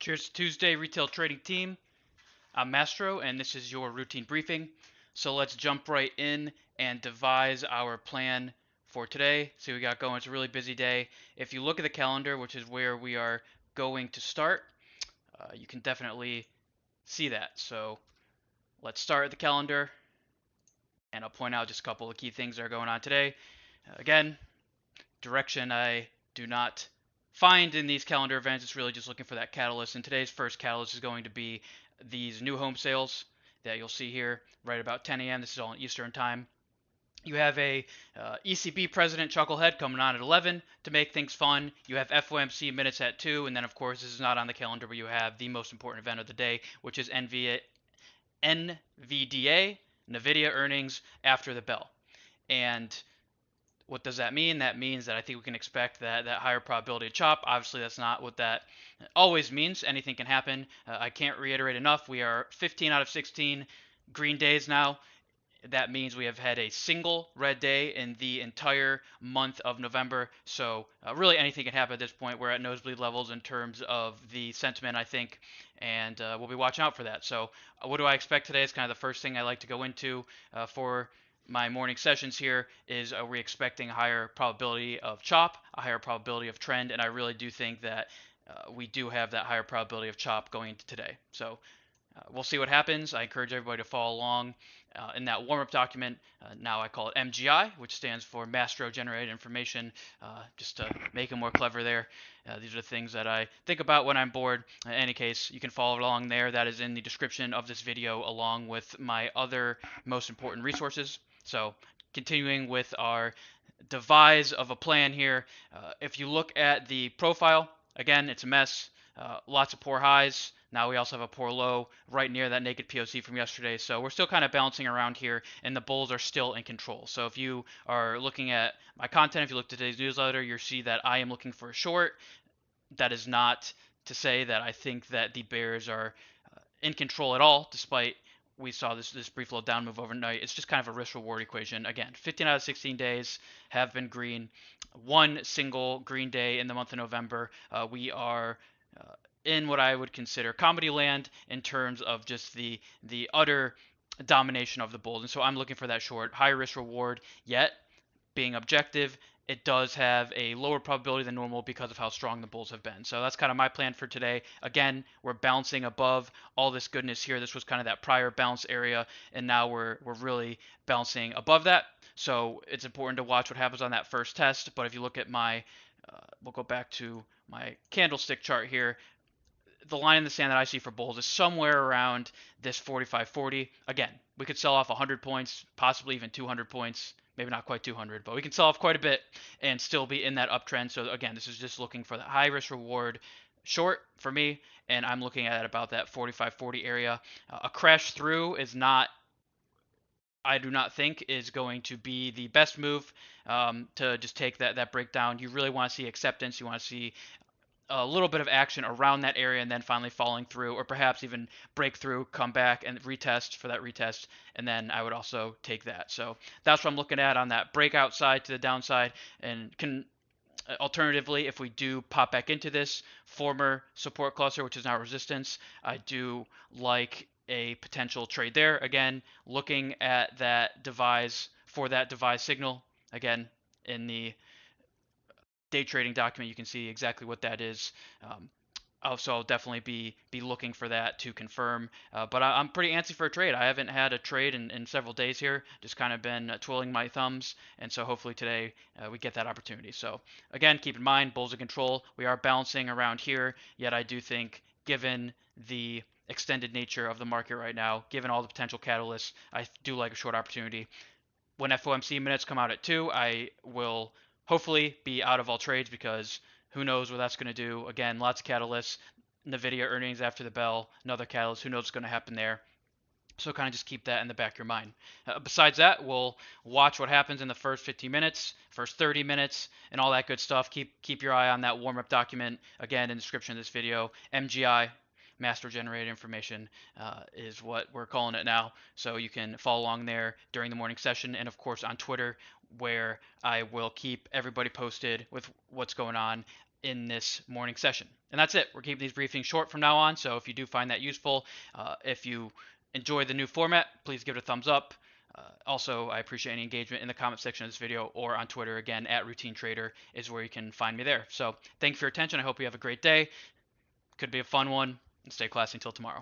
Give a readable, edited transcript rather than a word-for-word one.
Cheers to Tuesday, retail trading team. I'm Mastro, and this is your routine briefing. So let's jump right in and devise our plan for today. See what we got going. It's a really busy day. If you look at the calendar, which is where we are going to start, you can definitely see that. So let's start at the calendar, and I'll point out just a couple of key things that are going on today. Again, direction I do not find in these calendar events. It's really just looking for that catalyst. And today's first catalyst is going to be these new home sales that you'll see here right about 10 a.m. This is all in Eastern time. You have a ECB President Chucklehead coming on at 11 to make things fun. You have FOMC minutes at 2, and then of course this is not on the calendar, but you have the most important event of the day, which is NVDA, NVIDIA earnings after the bell. And what does that mean? That means that I think we can expect that higher probability of chop. Obviously, that's not what that always means. Anything can happen. I can't reiterate enough. We are 15 out of 16 green days now. That means we have had a single red day in the entire month of November. So really anything can happen at this point. We're at nosebleed levels in terms of the sentiment, I think, and we'll be watching out for that. So what do I expect today is kind of the first thing I like to go into for my morning sessions here is are we expecting a higher probability of chop, a higher probability of trend, and I really do think that we do have that higher probability of chop going into today. So we'll see what happens. I encourage everybody to follow along in that warm-up document. Now I call it MGI, which stands for Mastro Generated Information, just to make it more clever there. These are the things that I think about when I'm bored. In any case, you can follow along there. That is in the description of this video, along with my other most important resources. So continuing with our devise of a plan here, if you look at the profile, again, it's a mess. Lots of poor highs. Now we also have a poor low right near that naked POC from yesterday. So we're still kind of bouncing around here, and the bulls are still in control. So if you are looking at my content, if you look at today's newsletter, you'll see that I am looking for a short. That is not to say that I think that the bears are in control at all, despite we saw this brief little down move overnight. It's just kind of a risk reward equation. Again, 15 out of 16 days have been green. One single green day in the month of November. We are in what I would consider comedy land in terms of just the utter domination of the bulls. And so I'm looking for that short, high risk reward, yet being objective, it does have a lower probability than normal because of how strong the bulls have been. So that's kind of my plan for today. Again, we're bouncing above all this goodness here. This was kind of that prior bounce area, and now we're really bouncing above that. So it's important to watch what happens on that first test. But if you look at my, we'll go back to my candlestick chart here. The line in the sand that I see for bulls is somewhere around this 45.40. Again, we could sell off 100 points, possibly even 200 points. Maybe not quite 200, but we can sell off quite a bit and still be in that uptrend. So again, this is just looking for the high risk reward short for me, and I'm looking at about that 45.40 area. A crash through is not, I do not think, is going to be the best move to just take that breakdown. You really want to see acceptance. You want to see a little bit of action around that area and then finally falling through, or perhaps even break through, come back and retest for that retest, and then I would also take that. So that's what I'm looking at on that breakout side to the downside. And can alternatively, if we do pop back into this former support cluster, which is now resistance, I do like a potential trade there. Again, looking at that devise for that devise signal. Again, in the day trading document, you can see exactly what that is. Also, I'll definitely be looking for that to confirm. But I'm pretty antsy for a trade. I haven't had a trade in several days here. Just kind of been twiddling my thumbs. And so hopefully today we get that opportunity. So again, keep in mind, bulls in control. We are bouncing around here. Yet I do think, given the extended nature of the market right now, given all the potential catalysts, I do like a short opportunity. When FOMC minutes come out at 2, I will hopefully be out of all trades because who knows what that's going to do. Again, lots of catalysts. NVIDIA earnings after the bell, another catalyst. Who knows what's going to happen there. So kind of just keep that in the back of your mind. Besides that, we'll watch what happens in the first 15 minutes, first 30 minutes, and all that good stuff. Keep your eye on that warm-up document. Again, in the description of this video, MGI, Master Generated Information, is what we're calling it now. So you can follow along there during the morning session, and of course on Twitter, where I will keep everybody posted with what's going on. in this morning session. And that's it. We're keeping these briefings short from now on. So if you do find that useful, if you enjoy the new format, please give it a thumbs up. Also, I appreciate any engagement in the comment section of this video or on Twitter. Again, at Routine Trader is where you can find me there. So thanks for your attention. I hope you have a great day. Could be a fun one. And stay classy until tomorrow.